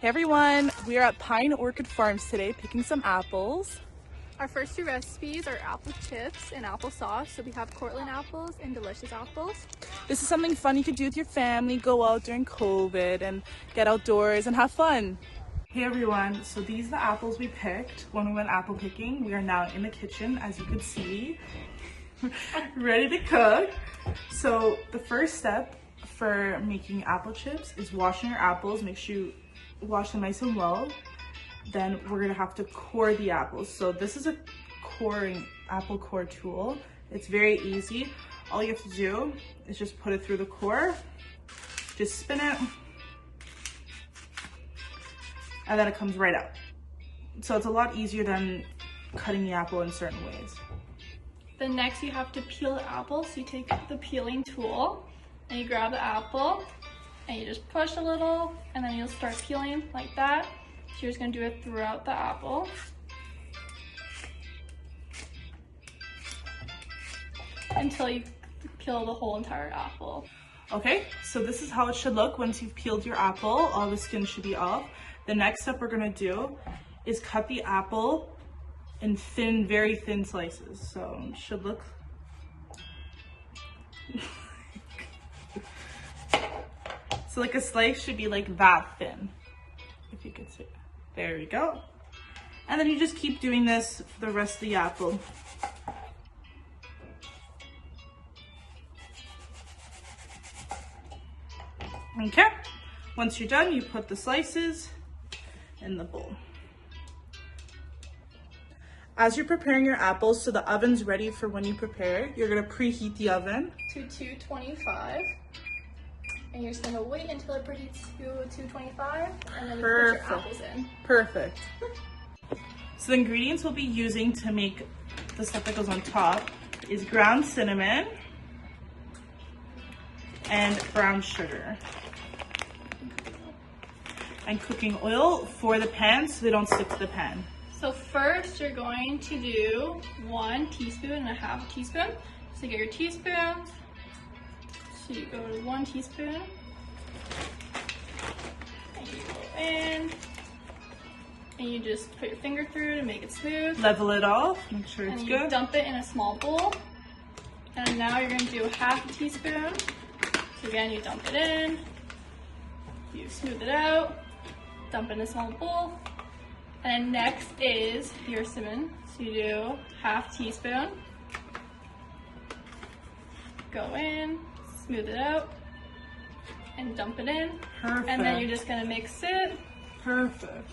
Hey everyone, we are at Pine Orchid Farms today picking some apples. Our first two recipes are apple chips and applesauce. So we have Cortland apples and delicious apples. This is something fun you could do with your family, go out during COVID and get outdoors and have fun. Hey everyone, so these are the apples we picked when we went apple picking. We are now in the kitchen, as you can see, ready to cook. So the first step for making apple chips is washing your apples. Make sure you wash them nice and well. Then we're gonna have to core the apples. So this is a apple core tool. It's very easy. All you have to do is just put it through the core, just spin it, and then it comes right out. So it's a lot easier than cutting the apple in certain ways. Then next you have to peel the apple. So you take the peeling tool and you grab the apple and you just push a little and then you'll start peeling like that. So you're just gonna do it throughout the apple. Until you peel the whole entire apple. Okay, so this is how it should look once you've peeled your apple. All the skin should be off. The next step we're gonna do is cut the apple in thin, very thin slices. So it should look so like a slice should be like that thin, if you could see. There we go. And then you just keep doing this for the rest of the apple. Okay, once you're done, you put the slices in the bowl. As you're preparing your apples, so the oven's ready for when you prepare, you're gonna preheat the oven to 225. And you're just gonna wait until it preheats to 225 and then you put your apples in. Perfect. So the ingredients we'll be using to make the stuff that goes on top is ground cinnamon and brown sugar. And cooking oil for the pan so they don't stick to the pan. So first you're going to do 1 teaspoon and a half teaspoon. So get your teaspoons. So you go to 1 teaspoon. And you go in. And you just put your finger through to make it smooth. Level it off, make sure it's good. And you dump it in a small bowl. And now you're going to do half a teaspoon. So again, you dump it in. You smooth it out. Dump in a small bowl. And then next is your cinnamon. So you do half teaspoon. Go in, smooth it out, and dump it in. Perfect. And then you're just gonna mix it. Perfect.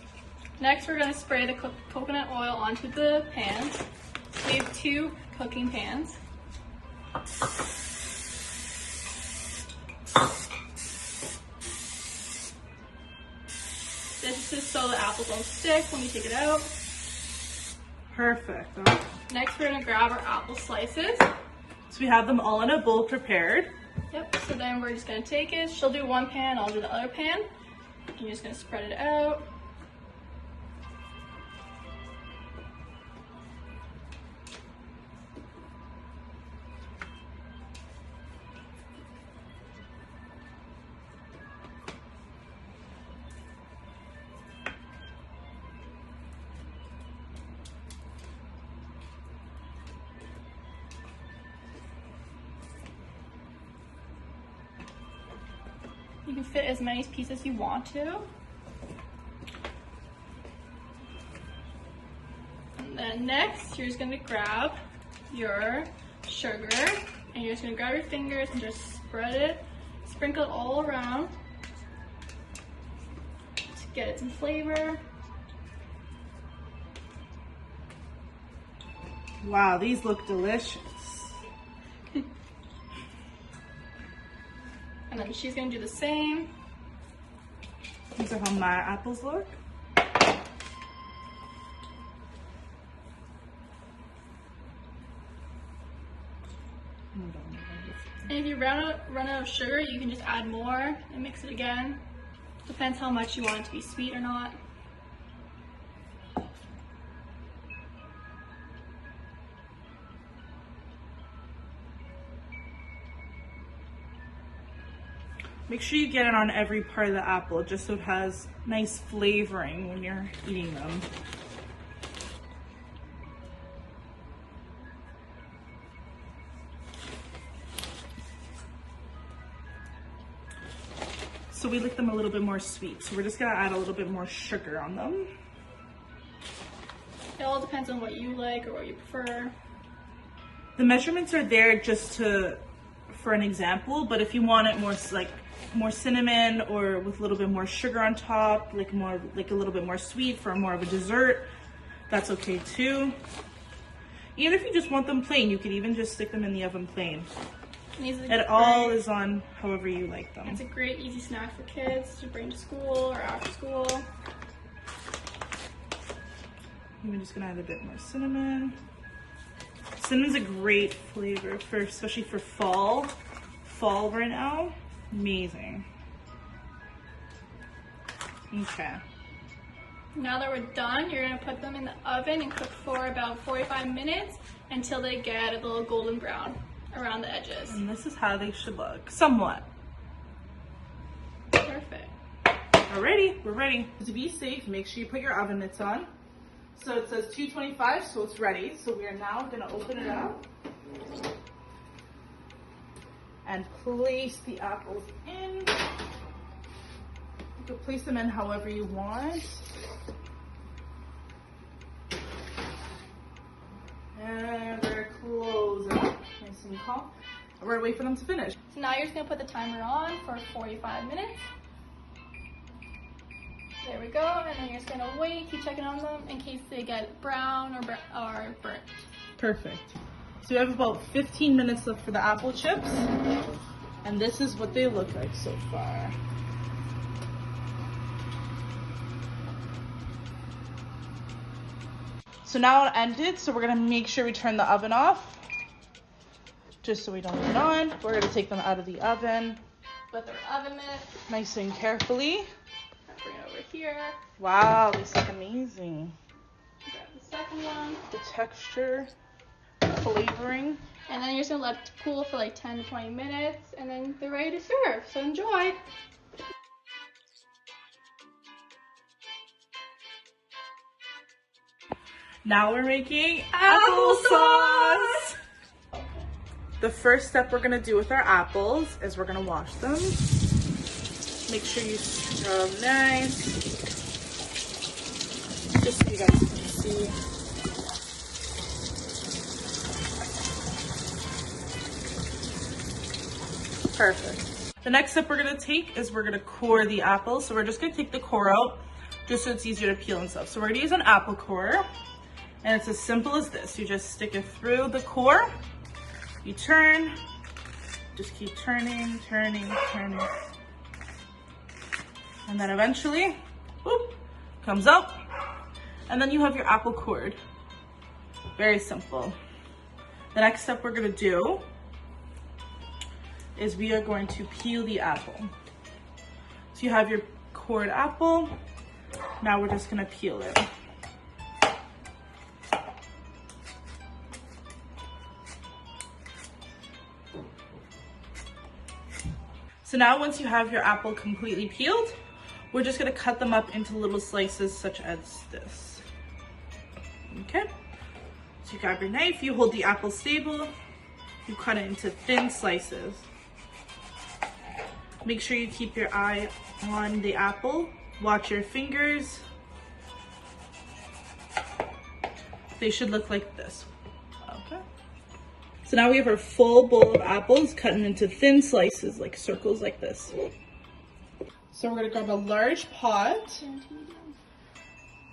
Next, we're gonna spray the coconut oil onto the pans. So we have 2 cooking pans. This is so the apples don't stick when you take it out. Perfect. Next, we're gonna grab our apple slices. So we have them all in a bowl prepared. Yep, so then we're just gonna take it. She'll do one pan, I'll do the other pan. And you're just gonna spread it out. You can fit as many pieces as you want to. And then next, you're just gonna grab your sugar and you're just gonna grab your fingers and just spread it, sprinkle it all around to get it some flavor. Wow, these look delicious. And then she's gonna do the same. These are how my apples look. And if you run out of sugar, you can just add more and mix it again. Depends how much you want it to be sweet or not. Make sure you get it on every part of the apple just so it has nice flavoring when you're eating them. So we like them a little bit more sweet. So we're just gonna add a little bit more sugar on them. It all depends on what you like or what you prefer. The measurements are there just for an example, but if you want it more cinnamon or with a little bit more sugar on top, like a little bit more sweet for more of a dessert, that's okay too. Even if you just want them plain, you could even just stick them in the oven plain. It all is on however you like them. It's a great easy snack for kids to bring to school or after school. I'm just gonna add a bit more cinnamon. Cinnamon's a great flavor especially for fall. Fall right now, amazing. Okay. Now that we're done, you're gonna put them in the oven and cook for about 45 minutes until they get a little golden brown around the edges. And this is how they should look, somewhat. Perfect. Alrighty, we're ready. To be safe, make sure you put your oven mitts on. So it says 225, so it's ready. So we are now gonna open it up and place the apples in. You can place them in however you want. And we're gonna close it up, nice and calm. We're gonna wait for them to finish. So now you're just gonna put the timer on for 45 minutes. There we go, and then you're just gonna wait, keep checking on them in case they get brown or burnt. Perfect. So we have about 15 minutes left for the apple chips, and this is what they look like so far. So now it ended, so we're gonna make sure we turn the oven off, just so we don't leave it on. We're gonna take them out of the oven. Put their oven mitt. Nice and carefully. Bring it over here. Wow, these look amazing. Grab the second one. The texture, flavoring. And then you're just gonna let it cool for like 10 to 20 minutes, and then they're ready to serve. So enjoy. Now we're making applesauce. The first step we're gonna do with our apples is we're gonna wash them. Make sure you scrub nice, just so you guys can see. Perfect. The next step we're gonna take is we're gonna core the apples. So we're just gonna take the core out just so it's easier to peel and stuff. So we're gonna use an apple core, and it's as simple as this. You just stick it through the core, you turn, just keep turning, turning, turning. And then eventually, whoop, comes out. And then you have your apple cored. Very simple. The next step we're gonna do is we are going to peel the apple. So you have your cored apple. Now we're just gonna peel it. So now once you have your apple completely peeled, we're just gonna cut them up into little slices such as this. Okay, so you grab your knife, you hold the apple stable, you cut it into thin slices. Make sure you keep your eye on the apple, watch your fingers. They should look like this. Okay. So now we have our full bowl of apples cut into thin slices, like circles like this. So we're gonna grab a large pot,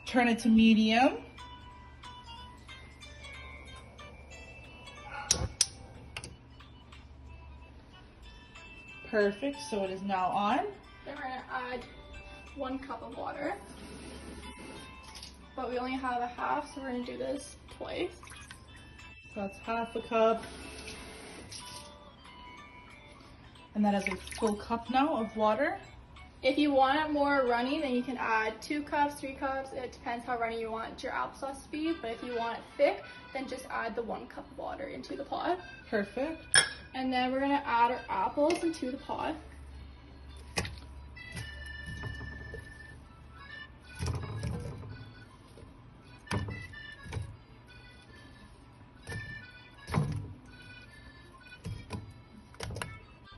turn it to medium. Perfect, so it is now on. Then we're gonna add 1 cup of water. But we only have a half, so we're gonna do this twice. So that's half a cup. And that is a full cup now of water. If you want it more runny, then you can add 2 cups, 3 cups. It depends how runny you want your applesauce to be. But if you want it thick, then just add the 1 cup of water into the pot. Perfect. And then we're gonna add our apples into the pot.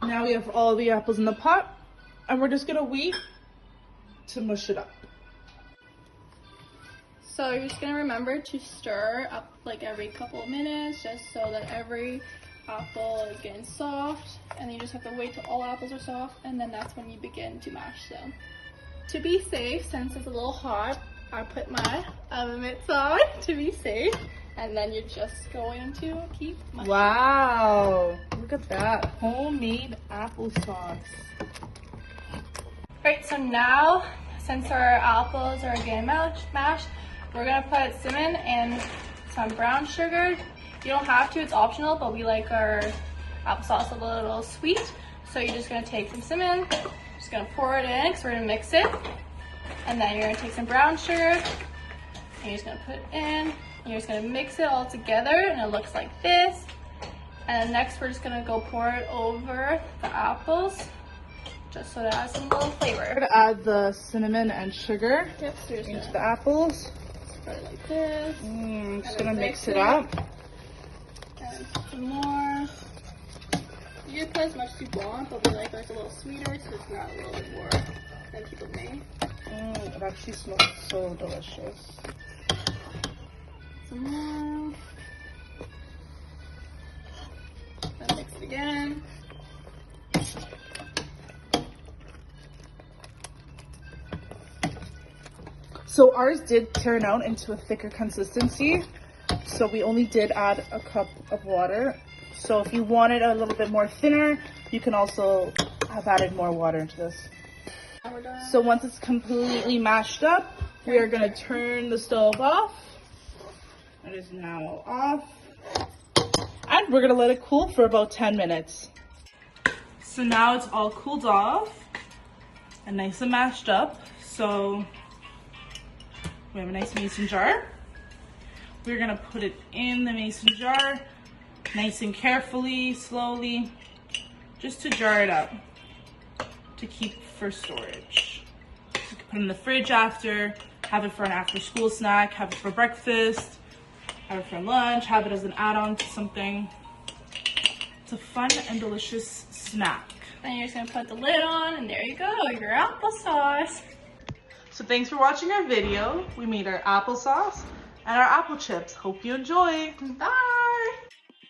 Now we have all the apples in the pot, and we're just gonna wait to mush it up. So you're just gonna remember to stir up like every couple of minutes, just so that every apple is getting soft, and then you just have to wait till all apples are soft, and then that's when you begin to mash them. To be safe, since it's a little hot, I put my oven mitts on to be safe, and then you're just going to keep mashing. Wow, look at that, homemade applesauce. Right, so now, since our apples are getting mashed, we're gonna put cinnamon and some brown sugar. You don't have to, it's optional, but we like our applesauce a little sweet. So you're just gonna take some cinnamon, just gonna pour it in, because we're gonna mix it. And then you're gonna take some brown sugar, and you're just gonna put it in, and you're just gonna mix it all together, and it looks like this. And then next we're just gonna go pour it over the apples, just so it has some little flavor. We're gonna add the cinnamon and sugar into the apples. Spread it like this. I'm just gonna mix it up. And some more. You can put as much as you want, but we like ours a little sweeter, so it's not a little bit more than people make. It actually smells so delicious. Some more. Then mix it again. So ours did turn out into a thicker consistency. So we only did add a cup of water. So if you want it a little bit more thinner, you can also have added more water into this. So once it's completely mashed up, we are gonna turn the stove off. It is now off. And we're gonna let it cool for about 10 minutes. So now it's all cooled off and nice and mashed up. So we have a nice mason jar. We're gonna put it in the mason jar, nice and carefully, slowly, just to jar it up, to keep for storage. You can put it in the fridge after, have it for an after school snack, have it for breakfast, have it for lunch, have it as an add-on to something. It's a fun and delicious snack. Then you're just gonna put the lid on, and there you go, your applesauce. So thanks for watching our video. We made our applesauce and our apple chips. Hope you enjoy. Bye!